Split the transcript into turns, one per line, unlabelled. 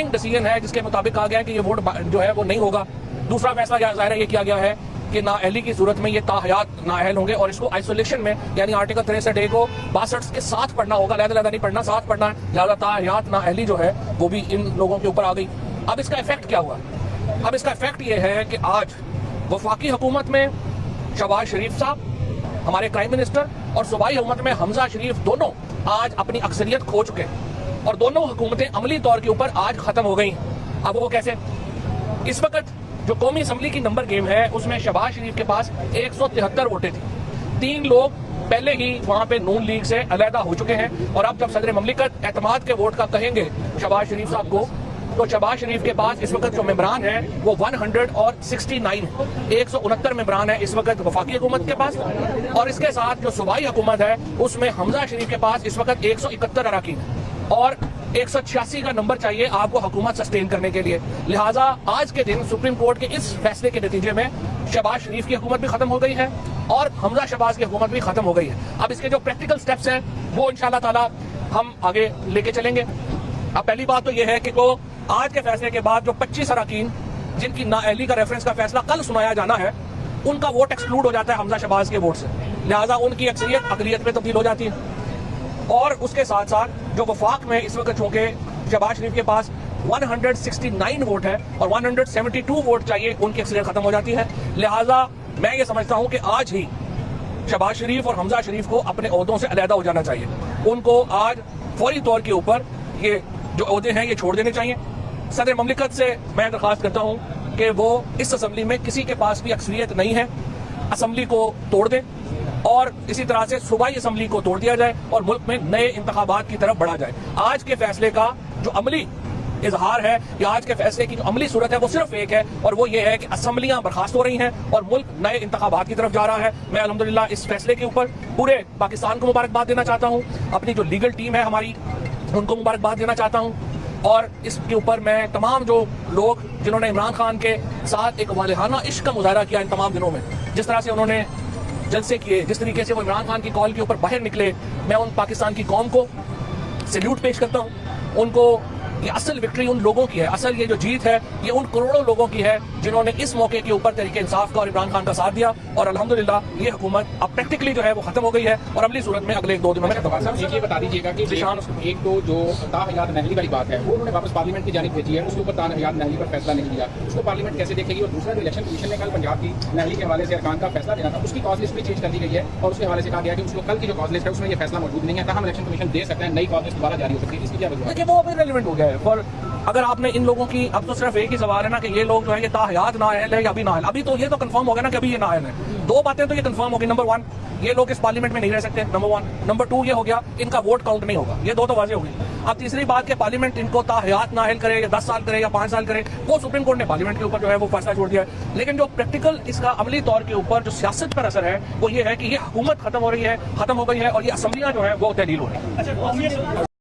Decision है जिसके मुताबिक कहा गया है कि ये वोट जो है वो नहीं होगा। दूसरा फैसला जाहिर है ये किया गया है कि नाअहली की सूरत में ये ताहयात नाअहल होंगे और इसको आइसोलेशन में यानी आर्टिकल 63A को 62 के साथ पढ़ना होगा, लहदा नहीं पढ़ना, साथ पढ़ना है। लिहाजा ताहयात नाअहली जो है वो भी इन लोगों के ऊपर आ गई। अब इसका इफेक्ट क्या हुआ? अब इसका इफेक्ट ये है कि आज वफाकी हुकूमत में शहबाज शरीफ साहब, हमारे प्राइम मिनिस्टर, और सूबाई हुकूमत में हमजा शरीफ दोनों आज अपनी अक्सरियत खो चुके हैं और दोनों हुकूमतें अमली तौर के ऊपर आज खत्म हो गई। अब वो कैसे? इस वक्त जो कौमी असम्बली की नंबर गेम है उसमें शहबाज शरीफ के पास 173 वोटें थी। 3 लोग पहले ही वहां पे नून लीग से अलहदा हो चुके हैं और अब जब सदर ममलिकत एतमाद के वोट का कहेंगे शहबाज शरीफ साहब को, तो शहबाज शरीफ के पास इस वक्त जो मेंबरान है वो 169 है। 169 मेंबरान है इस वक्त वफाकी हुकूमत के पास, और इसके साथ जो सूबाई हुकूमत है उसमें हमजा शरीफ के पास इस वक्त 171 अराकीन है और 186 का नंबर चाहिए आपको हुकूमत सस्टेन करने के लिए। लिहाजा आज के दिन सुप्रीम कोर्ट के इस फैसले के नतीजे में शहबाज शरीफ की हुकूमत भी खत्म हो गई है और हमजा शहबाज की हुकूमत भी खत्म हो गई है। अब इसके जो प्रैक्टिकल स्टेप्स हैं वो इंशाअल्लाह ताला हम आगे लेके चलेंगे। अब पहली बात तो ये है कि वो आज के फैसले के बाद जो 25 अराकीन जिनकी नाअहली का रेफरेंस का फैसला कल सुनाया जाना है उनका वोट एक्सक्लूड हो जाता है हमजा शहबाज के वोट से। लिहाजा उनकी अक्सरियत अकलियत में तब्दील हो जाती है। और उसके साथ साथ जो वफाक में इस वक्त चूंकि शहबाज शरीफ के पास 169 वोट है और 172 वोट चाहिए, उनकी अक्सरियत खत्म हो जाती है। लिहाजा मैं ये समझता हूं कि आज ही शहबाज शरीफ और हमजा शरीफ को अपने ओहदों से अलहदा हो जाना चाहिए। उनको आज फौरी तौर के ऊपर ये जो ओहदे हैं ये छोड़ देने चाहिए। सदर ममलिकत से मैं दरख्वास्त करता हूं कि वो इस असम्बली में किसी के पास भी अक्सरियत नहीं है, असम्बली को तोड़ दें और इसी तरह से सूबाई असम्बली को तोड़ दिया जाए और मुल्क में नए इंतखाबात की तरफ बढ़ा जाए। आज के फैसले का जो अमली इजहार है या आज के फैसले की जो अमली सूरत है वो सिर्फ एक है और वो ये है कि असम्बलियां बर्खास्त हो रही हैं और मुल्क नए इंतखाबात की तरफ जा रहा है। मैं अल्हम्दुलिल्लाह इस फैसले के ऊपर पूरे पाकिस्तान को मुबारकबाद देना चाहता हूँ, अपनी जो लीगल टीम है हमारी उनको मुबारकबाद देना चाहता हूँ और इसके ऊपर मैं तमाम जो लोग जिन्होंने इमरान खान के साथ एक वालिहाना इश्क का मुजाहरा किया इन तमाम दिनों में, जिस तरह से उन्होंने जलसे किए, जिस तरीके से वो इमरान खान की कॉल के ऊपर बाहर निकले, मैं उन पाकिस्तान की कौम को सैल्यूट पेश करता हूँ। उनको ये असल विक्ट्री उन लोगों की है, असल ये जो जीत है ये उन करोड़ों लोगों की है जिन्होंने इस मौके के ऊपर तरीके इंसाफ का और इमरान खान का साथ दिया और अल्हम्दुलिल्लाह ये हुकूमत अब प्रैक्टिकली जो है वो खत्म हो गई है और अगली सूरत में अगले 1-2 दिनों में
ये बता दीजिएगा कि एक तो जो ताहयात नाअहली वाली बात है वो उन्होंने वापस पार्लियामेंट की जानिब भेजी है, उसके ऊपर ताहयात नाअहली पर फैसला नहीं लिया, उसको पार्लियामेंट कैसे देखेगी? और दूसरा जो इलेक्शन कमीशन ने कल पंजाब की नाअहली के हवाले से अरकान का फैसला देना था उसकी कॉज लिस्ट भी चेंज कर दी गई है और उसके हवाले से कहा गया कि उसको कल की जो कॉज लिस्ट है उसमें ये फैसला मौजूद नहीं है, तब हम इलेक्शन कमीशन दे सकते हैं, नई कॉज लिस्ट दोबारा जारी हो सकती है। इसकी क्या वजह है?
वो अभी रेलिवेंट हो गया है। और अगर आपने इन लोगों की, अब तो सिर्फ एक ही सवाल है ना कि ये लोग जो है ये ताहयात नाअहल है या अभी नाअहल, अभी तो ये तो कंफर्म हो गया ना कि अभी ये नाअहल है। 2 बातें तो ये कंफर्म होगी। नंबर 1 ये लोग इस पार्लियामेंट में नहीं रह सकते, नंबर 1। नंबर 2 ये हो गया इनका वोट काउंट नहीं होगा। ये 2 तो वाजे हो गई। अब तीसरी बात कि पार्लियामेंट इनको ताहयात नाअहल करे या 10 साल करे या 5 साल करे, वो सुप्रीम कोर्ट ने पार्लियामेंट के ऊपर जो है वो फैसला छोड़ दिया है। लेकिन जो प्रैक्टिकल इसका अमली तौर के ऊपर जो सियासत पर असर है वो ये है कि ये हुकूमत खत्म हो रही है, खत्म हो गई है और ये असम्बलियां जो है वो तहलील हो रही है।